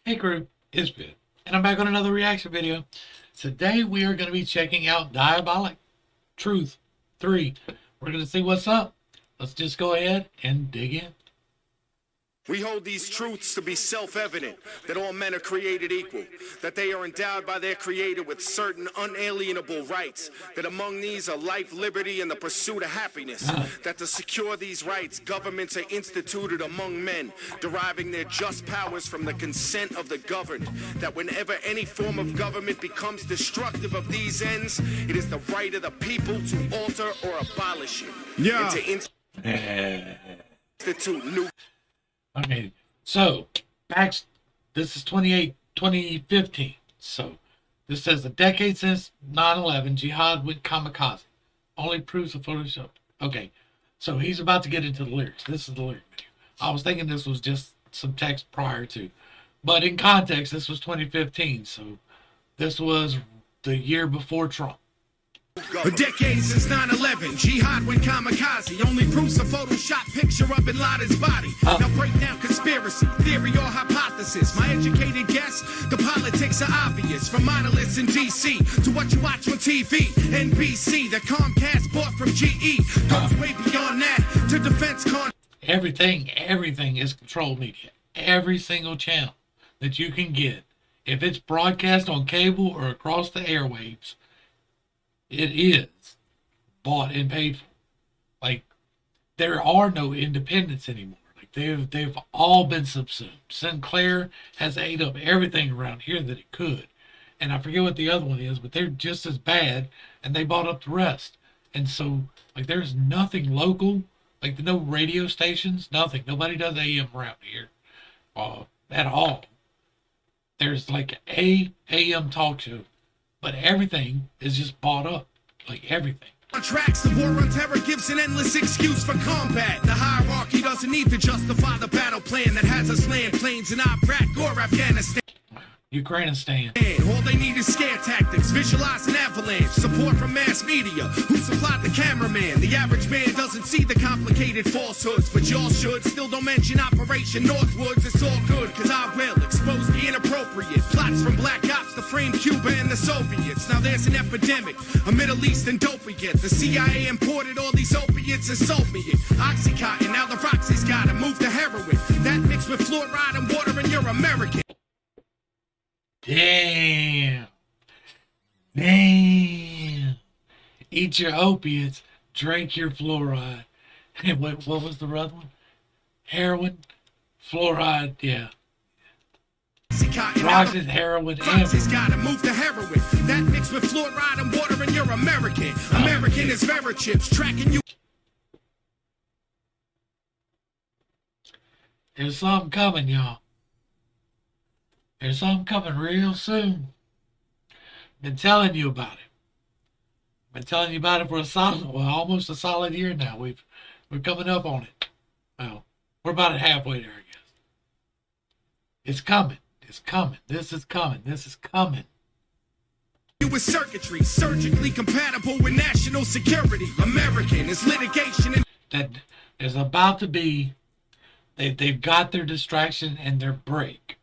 Hey crew, it's Good, and I'm back on another reaction video. Today we are going to be checking out Diabolic Truth 3. We're going to see what's up. Let's just go ahead and dig in. We hold these truths to be self-evident, that all men are created equal, that they are endowed by their Creator with certain unalienable rights, that among these are life, liberty, and the pursuit of happiness, that to secure these rights, governments are instituted among men, deriving their just powers from the consent of the governed, that whenever any form of government becomes destructive of these ends, it is the right of the people to alter or abolish it, and to institute new... Okay, so this is 2015. So this says a decade since 9/11, jihad went kamikaze. Only proofs of Photoshop. Okay, so he's about to get into the lyrics. This is the lyric video. I was thinking this was just some text prior to, but in context, this was 2015. So this was the year before Trump. A decade since 9/11, jihad went kamikaze. Only proofs a Photoshop picture of Bin Laden's body. Now break down conspiracy, theory, or hypothesis. My educated guess, the politics are obvious. From monoliths in D.C. to what you watch on TV. NBC, the Comcast bought from GE. Goes way beyond that to defense con... Everything is controlled media. Every single channel that you can get, if it's broadcast on cable or across the airwaves, it is bought and paid for. Like, there are no independents anymore. Like, they've all been subsumed. Sinclair has ate up everything around here that it could. And I forget what the other one is, but they're just as bad, and they bought up the rest. And so, like, there's nothing local. Like, no radio stations, nothing. Nobody does AM around here at all. There's like a AM talk show, but everything is just bought up. Like, everything. Tracks, the war on terror gives an endless excuse for combat. The hierarchy doesn't need to justify the battle plan that has us land planes in Iraq or Afghanistan. Ukrainistan. All they need is scare tactics, visualize an avalanche, support from mass media, who supplied the cameraman. The average man doesn't see the complicated falsehoods, but y'all should. Still don't mention Operation Northwoods. It's all good, cause I will expose the inappropriate plots from black ops to frame Cuba and the Soviets. Now there's an epidemic, a Middle Eastern opiate. The CIA imported all these opiates and sold me it. Oxycontin, now the Roxy's gotta move to heroin. That mixed with fluoride and water and you're American. Damn. Eat your opiates, drink your fluoride. And what was the other one? Heroin, fluoride, yeah. Roxy's heroin, Roxy's gotta move to heroin. That mixed with fluoride and water and you're American. American is Verichips tracking you. There's something coming, y'all. There's something coming real soon. Been telling you about it. Been telling you about it for almost a solid year now. We're coming up on it. Well, we're about halfway there, I guess. It's coming. It's coming. This is coming. This is coming. With circuitry, surgically compatible with national security. American is litigation and that is about to be. They've got their distraction and their break.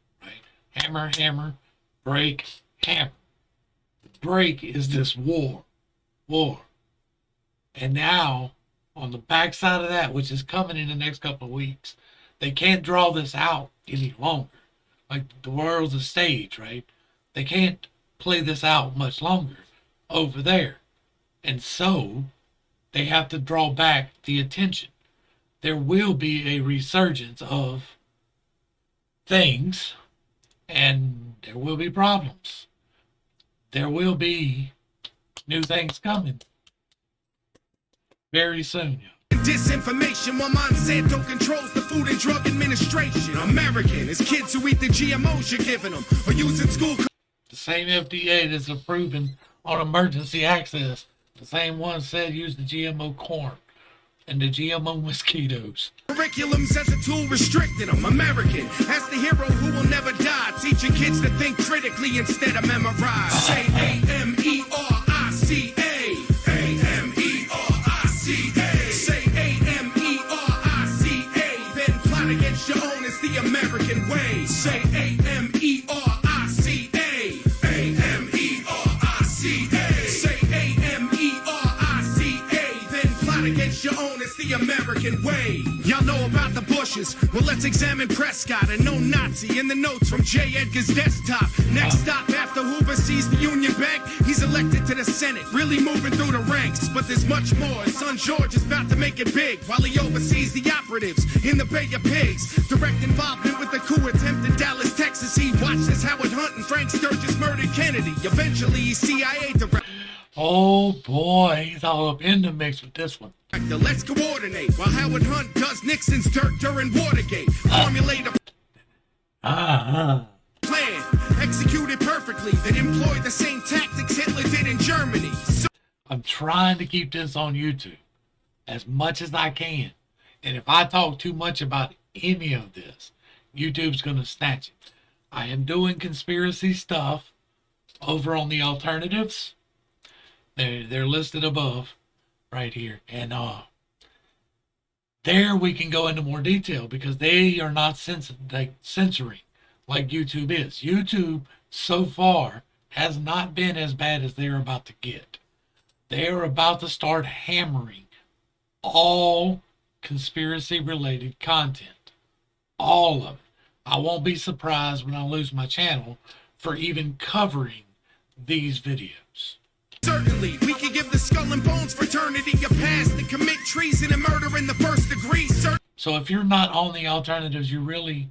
Hammer, hammer, break, hammer. The break is this war. And now, on the backside of that, which is coming in the next couple of weeks, they can't draw this out any longer. Like, the world's a stage, right? They can't play this out much longer over there. And so, they have to draw back the attention. There will be a resurgence of things, and there will be problems. There will be new things coming very soon. Disinformation while Monsanto controls the Food and Drug Administration. American is kids who eat the GMOs you're giving them or using school. The same FDA that's approving on emergency access, the same one said use the GMO corn and the GMO mosquitoes. Curriculums as a tool restricting them. American as the hero who will never die, teaching kids to think critically instead of memorize. Say A-M-E-R-I-C-A. A-M-E-R-I-C-A. Say A-M-E-R-I-C-A. Then plot against your own. It's the American way. Say A-M-E-R-I-C-A. A-M-E-R-I-C-A. Say A-M-E-R-I-C-A. Then plot against your own. It's the American way. Y'all know about the Bushes. Well, let's examine Prescott and no Nazi in the notes from J. Edgar's desktop. Next stop after Hoover sees the Union Bank, he's elected to the Senate, really moving through the ranks. But there's much more. His son George is about to make it big while he oversees the operatives in the Bay of Pigs. Direct involvement with the coup attempt in Dallas, Texas. He watched as Howard Hunt and Frank Sturgis murdered Kennedy. Eventually, he's CIA director. Oh boy, he's all up in the mix with this one. Let's coordinate while Howard Hunt does Nixon's dirt during Watergate. Formulate a plan, executed perfectly, that employed the same tactics Hitler did in Germany. I'm trying to keep this on YouTube as much as I can. And if I talk too much about any of this, YouTube's going to snatch it. I am doing conspiracy stuff over on the alternatives. They're listed above right here. And there we can go into more detail because they are not censoring like YouTube is. YouTube so far has not been as bad as they're about to get. They are about to start hammering all conspiracy related content. All of it. I won't be surprised when I lose my channel for even covering these videos. Certainly, we can give the Skull and Bones fraternity a pass to commit treason and murder in the first degree. So if you're not on the alternatives, you really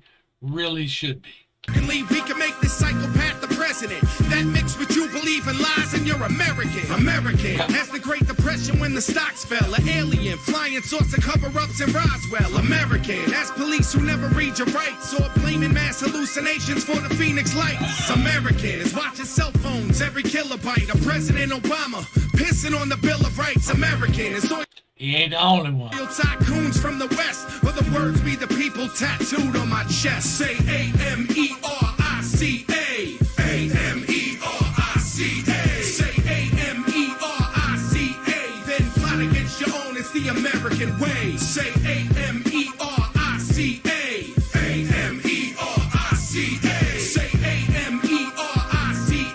should be. Certainly, we can make this psychopath the president. That mixed with you believe in lies and you're American. American has the Great Depression when the stocks fell. An alien flying source of cover-ups in Roswell. American has police who never read your rights or blaming mass hallucinations for the Phoenix Lights. American is watching cell phones every kilobyte of President Obama pissing on the Bill of Rights. American is on. He ain't the only one. Tycoons from the West, or the words be the people tattooed on my chest. Say A-M-E-R-I-C-A. A-M-E-R-I-C-A. Say A-M-E-R-I-C-A. Then plot against your own. It's the American way. Say A-M-E-R-I-C-A. A-M-E-R-I-C-A. Say A-M-E-R-I-C-A.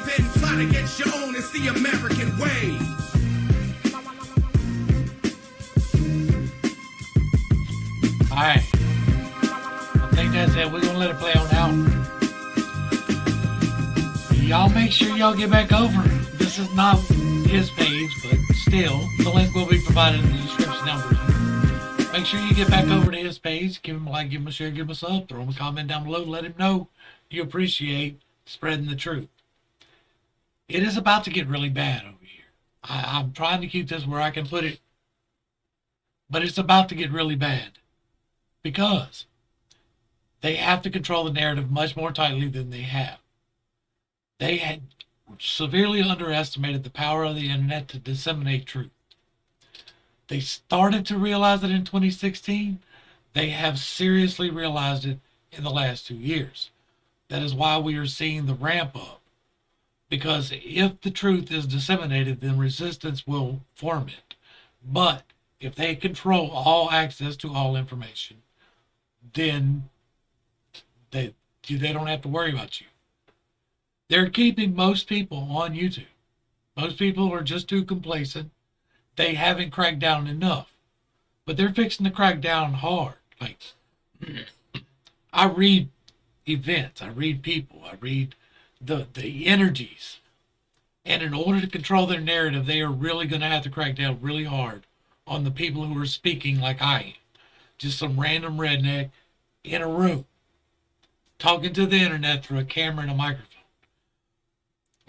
Then plot against your own. It's the American way. Alright. I think that's it. We're going to let it play on out. Y'all make sure y'all get back over. This is not his page, but still, the link will be provided in the description down below. Make sure you get back over to his page. Give him a like, give him a share, give him a sub. Throw him a comment down below. Let him know you appreciate spreading the truth. It is about to get really bad over here. I'm trying to keep this where I can put it, but it's about to get really bad. Because they have to control the narrative much more tightly than they have. They had severely underestimated the power of the internet to disseminate truth. They started to realize it in 2016. They have seriously realized it in the last 2 years. That is why we are seeing the ramp up. Because if the truth is disseminated, then resistance will form it. But if they control all access to all information, then they don't have to worry about you. They're keeping most people on YouTube. Most people are just too complacent. They haven't cracked down enough. But they're fixing to crack down hard. Like, I read events, I read people, I read the energies. And in order to control their narrative, they are really going to have to crack down really hard on the people who are speaking like I am. Just some random redneck in a room talking to the internet through a camera and a microphone.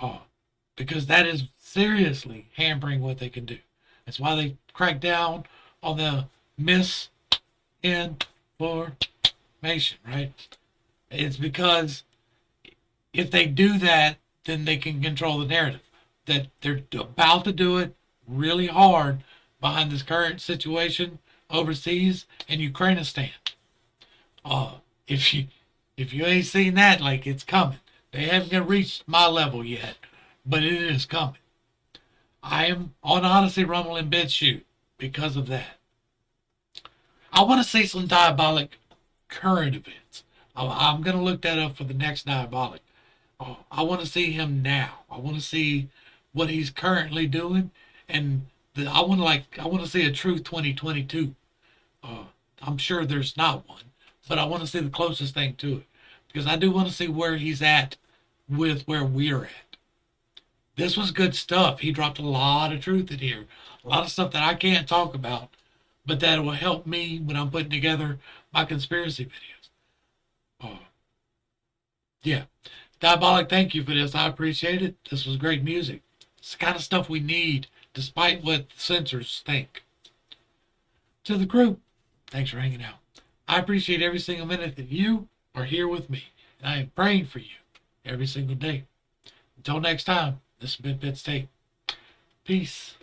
Oh, because that is seriously hampering what they can do. That's why they crack down on the misinformation, right? It's because if they do that, then they can control the narrative. That they're about to do it really hard behind this current situation overseas in Ukrainistan. If you ain't seen that, like, it's coming. They haven't reached my level yet, but it is coming. I am on Odyssey, Rumble, and BitChute because of that. I want to see some Diabolic current events. I'm going to look that up for the next Diabolic. I want to see him now. I want to see what he's currently doing, and I want to see a true 2022. Uh, I'm sure there's not one, but I want to see the closest thing to it because I do want to see where he's at with where we're at. This was good stuff. He dropped a lot of truth in here, a lot of stuff that I can't talk about, but that will help me when I'm putting together my conspiracy videos. Uh, yeah. Diabolic, thank you for this. I appreciate it. This was great music. It's the kind of stuff we need, despite what the censors think. To the crew, thanks for hanging out. I appreciate every single minute that you are here with me, and I am praying for you every single day. Until next time, this has been Pit's Take. Peace.